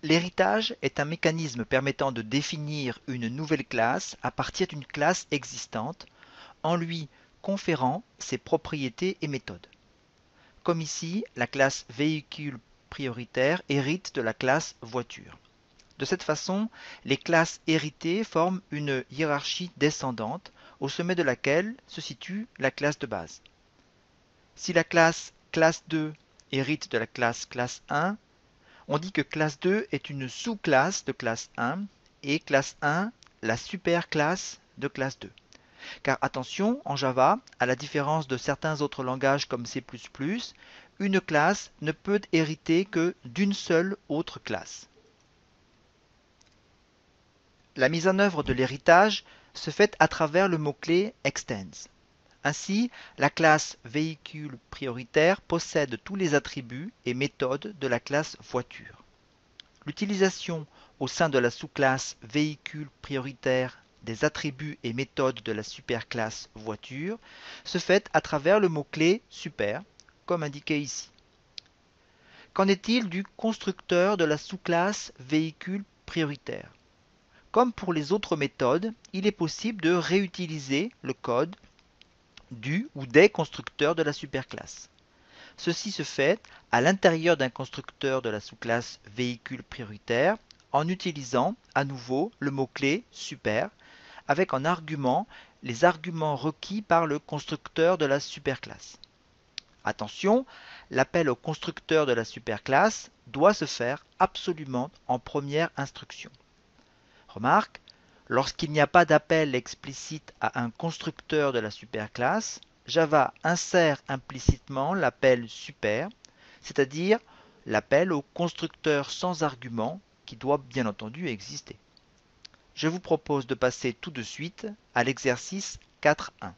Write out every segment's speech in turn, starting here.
L'héritage est un mécanisme permettant de définir une nouvelle classe à partir d'une classe existante en lui conférant ses propriétés et méthodes. Comme ici, la classe véhicule prioritaire hérite de la classe voiture. De cette façon, les classes héritées forment une hiérarchie descendante au sommet de laquelle se situe la classe de base. Si la classe 2 hérite de la classe 1, on dit que classe 2 est une sous-classe de classe 1 et classe 1 la superclasse de classe 2. Car attention, en Java, à la différence de certains autres langages comme C++, une classe ne peut hériter que d'une seule autre classe. La mise en œuvre de l'héritage se fait à travers le mot-clé extends. Ainsi, la classe véhicule prioritaire possède tous les attributs et méthodes de la classe voiture. L'utilisation au sein de la sous-classe véhicule prioritaire des attributs et méthodes de la superclasse voiture se fait à travers le mot-clé super, comme indiqué ici. Qu'en est-il du constructeur de la sous-classe véhicule prioritaire? Comme pour les autres méthodes, il est possible de réutiliser le code du ou des constructeurs de la superclasse. Ceci se fait à l'intérieur d'un constructeur de la sous-classe véhicule prioritaire en utilisant à nouveau le mot-clé super avec en argument les arguments requis par le constructeur de la superclasse. Attention, l'appel au constructeur de la superclasse doit se faire absolument en première instruction. Remarque, lorsqu'il n'y a pas d'appel explicite à un constructeur de la superclasse, Java insère implicitement l'appel super, c'est-à-dire l'appel au constructeur sans argument qui doit bien entendu exister. Je vous propose de passer tout de suite à l'exercice 4.1.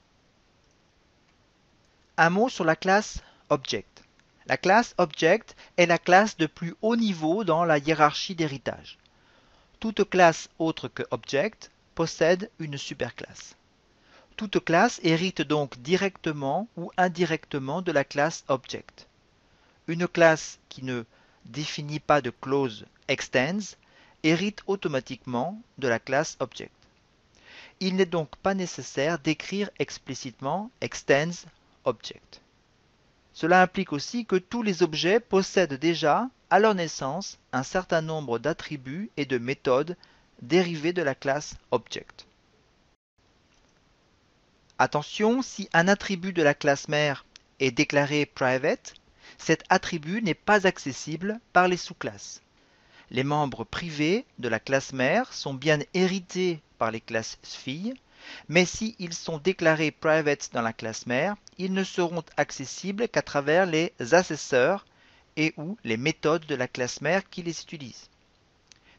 Un mot sur la classe Object. La classe Object est la classe de plus haut niveau dans la hiérarchie d'héritage. Toute classe autre que Object possède une superclasse. Toute classe hérite donc directement ou indirectement de la classe Object. Une classe qui ne définit pas de clause extends hérite automatiquement de la classe Object. Il n'est donc pas nécessaire d'écrire explicitement extends Object. Cela implique aussi que tous les objets possèdent déjà, à leur naissance, un certain nombre d'attributs et de méthodes dérivés de la classe Object. Attention, si un attribut de la classe mère est déclaré private, cet attribut n'est pas accessible par les sous-classes. Les membres privés de la classe mère sont bien hérités par les classes filles, mais s'ils sont déclarés private dans la classe mère, ils ne seront accessibles qu'à travers les assesseurs et ou les méthodes de la classe mère qui les utilisent.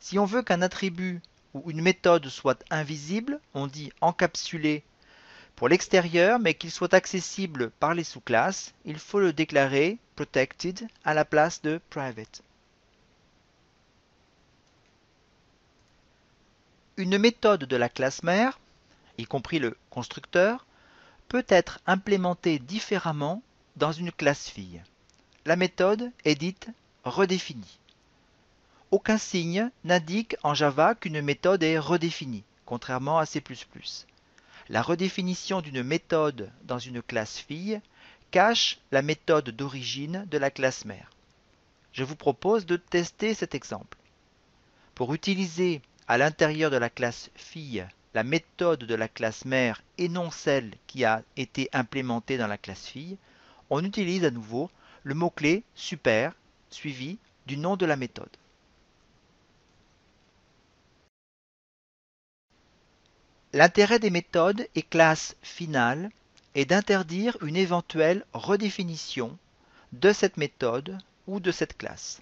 Si on veut qu'un attribut ou une méthode soit invisible, on dit encapsulé pour l'extérieur, mais qu'il soit accessible par les sous-classes, il faut le déclarer protected à la place de private. Une méthode de la classe mère, y compris le constructeur, peut être implémentée différemment dans une classe fille. La méthode est dite redéfinie. Aucun signe n'indique en Java qu'une méthode est redéfinie, contrairement à C++. La redéfinition d'une méthode dans une classe fille cache la méthode d'origine de la classe mère. Je vous propose de tester cet exemple. Pour utiliser à l'intérieur de la classe fille la méthode de la classe mère et non celle qui a été implémentée dans la classe fille, on utilise à nouveau le mot-clé super suivi du nom de la méthode. L'intérêt des méthodes et classes finales est d'interdire une éventuelle redéfinition de cette méthode ou de cette classe.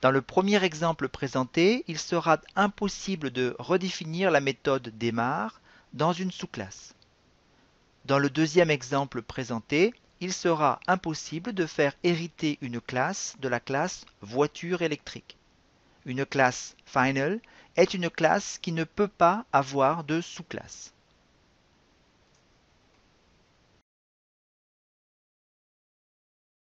Dans le premier exemple présenté, il sera impossible de redéfinir la méthode démarre dans une sous-classe. Dans le deuxième exemple présenté, il sera impossible de faire hériter une classe de la classe voiture électrique. Une classe final est une classe qui ne peut pas avoir de sous-classe.